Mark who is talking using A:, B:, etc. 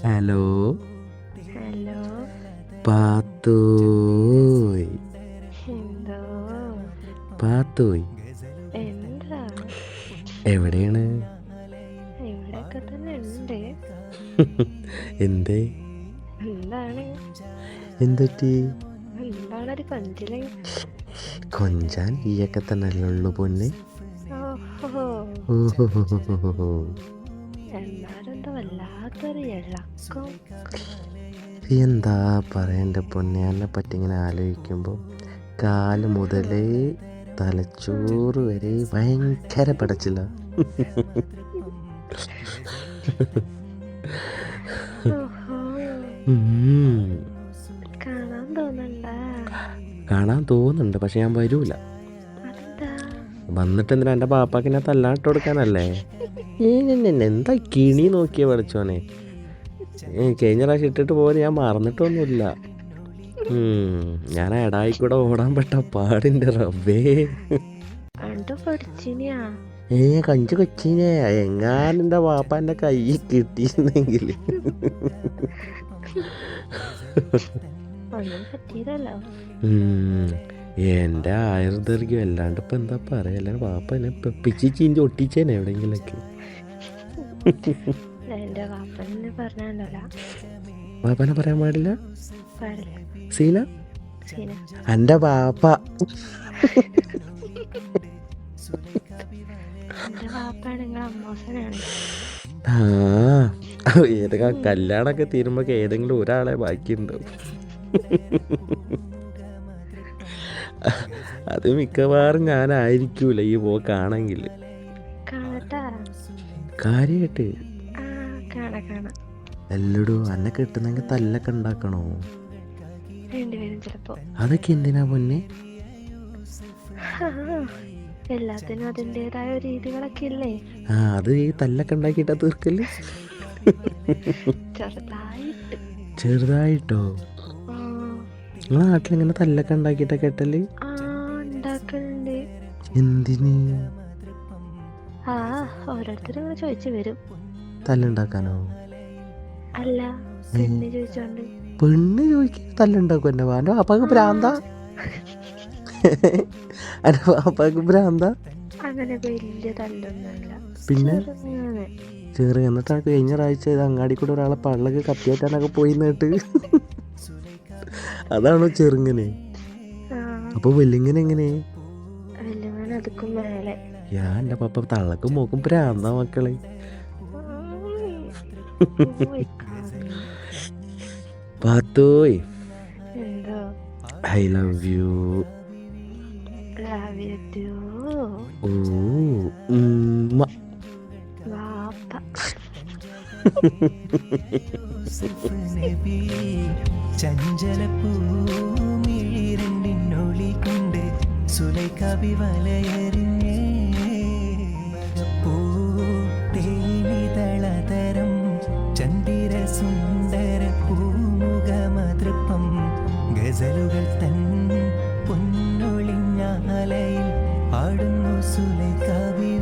A: Hello
B: hello.
A: പാത്തോയ്.
B: എന്തോ?
A: പാത്തോയ്
B: എന്താ?
A: എവിടെയാണ്?
B: ഇവിടെയൊക്കെ തന്നെ ഉണ്ട്.
A: എന്തേ?
B: എന്താണ്?
A: എന്തൊറ്റി?
B: എന്താണൊരു കൊഞ്ചില്?
A: കൊഞ്ചാൻ ഈയൊക്കെ തന്നെയല്ലേ ഉള്ളു പൊന്നെ.
B: ഓഹോ.
A: ഓഹോ.
B: എന്നാലെന്താ വല്ലാത്തൊരു ഇളക്കം.
A: എന്താ പറയണ്ട പൊന്നെ, എന്നെ പറ്റി ഇങ്ങനെ ആലോചിക്കുമ്പോൾ കാല് മുതലേ തലച്ചോറ് വരെ ഭയങ്കര പടച്ചില്ല.
B: ഓഹോ. കാണാൻ തോന്നണ്ട.
A: കാണാൻ തോന്നുന്നുണ്ട്, പക്ഷെ ഞാൻ വരൂല.
B: അതെന്താ?
A: വന്നിട്ട് എന്തിനാ? എൻ്റെ പാപ്പാക്ക് എന്നെ തല്ലാട്ട് കൊടുക്കാനല്ലേ? എന്താ കിണി നോക്കിയ പഠിച്ചോനെ. കഴിഞ്ഞ പ്രാവശ്യം ഇട്ടിട്ട് പോയത് ഞാൻ മറന്നിട്ടൊന്നുമില്ല. ഞാൻ എടായിക്കൂടെ ഓടാൻ പെട്ട പാടിൻ്റെ റബ്ബേ.
B: പഠിച്ചിനിയാ?
A: കഞ്ചു കൊച്ചിനെ എങ്ങാനും എൻ്റെ പാപ്പ എൻ്റെ കൈ കിട്ടിയിരുന്നെങ്കിൽ.
B: ഒന്നും പറ്റിയതല്ലോ.
A: എൻ്റെ ആയുർദൈർഘ്യം അല്ലാണ്ട് ഇപ്പം എന്താ പറയുക, അല്ലാണ്ട് പാപ്പ എന്നെ പിച്ചി ചീഞ്ചി ഒട്ടിച്ചേനെ എവിടെയെങ്കിലൊക്കെ.
B: എൻ്റെ വാപ്പനെ പറഞ്ഞാണ്ടല്ല.
A: പാപ്പനെ പറയാൻ പാടില്ല?
B: പാടില്ല.
A: സീന എൻ്റെ പാപ്പ.
B: എൻ്റെ വാപ്പാണ് നിങ്ങളെ അമ്മോസനാണ്.
A: ഏതൊക്കെ കല്യാണമൊക്കെ തീരുമ്പോൾ ഏതെങ്കിലും ഒരാളെ ബാക്കിയുണ്ടാവും. അത് മിക്കവാറും ഞാനായിരിക്കൂല ഈ പോക്കാണെങ്കിൽ. കാര്യമായിട്ട് എല്ലടോ എന്നെ കിട്ടുന്നെങ്കിൽ തല്ലൊക്കെ ഉണ്ടാക്കണോ? അതൊക്കെ എന്തിനാ പൊന്നെ?
B: എല്ലാത്തിനും അതിൻ്റെതായ രീതികളൊക്കെ ഇല്ലേ?
A: അത് ഈ തല്ലൊക്കെ ഉണ്ടാക്കിയിട്ടാ തീർക്കല്? ചെറുതായിട്ടോ? നിങ്ങളെ നാട്ടിലിങ്ങനെ തല്ലൊക്കെ ഉണ്ടാക്കിയിട്ടാ കേട്ടല്?
B: ഉണ്ടാക്കലുണ്ട്.
A: എന്തിന്?
B: ഓരോരുത്തരും ചോദിച്ചു വരും.
A: തല്ലുണ്ടാക്കാനോ?
B: അല്ല, പെണ്ണ് ചോദിച്ചോണ്ട്.
A: പെണ്ണ് ചോദിക്കാൻ തല്ലുണ്ടാക്കും? എൻ്റെ എൻ്റെ പാപ്പാക്ക് ഭ്രാന്താ? എൻ്റെ പാപ്പാക്ക് ഭ്രാന്താ?
B: അങ്ങനെ വലിയ തല്ലൊന്നുമല്ല,
A: പിന്നെ ചെറിയ. എന്നിട്ടാണ് കഴിഞ്ഞ ആഴ്ച അങ്ങാടി കൂടെ ഒരാളെ പള്ളക്ക് കത്തിയേറ്റാനൊക്കെ പോയി നേട്ട്. അതാണോ ചെറുങ്ങനെ? അപ്പൊ വെല്ലിങ്ങനെ എങ്ങനെ? ഞാൻ എൻ്റെ പാപ്പ തള്ളക്കും മോക്കും ഭ്രാന്താ മക്കളെ. പാത്തോയ്, ഐ ലവ് യു.
C: ചഞ്ചലപ്പൂമിരണ്ടിനൊളി കൊണ്ട് സുലൈഖബി വലയറിഞ്ഞേ തേനിതളതരം ചന്ദിര സുന്ദര പൂമുഖമതൃപ്പം ഗസലുകൾ തൻ പൊന്നൊളിഞ്ഞാലയിൽ പാടുന്നു സുലൈഖബി.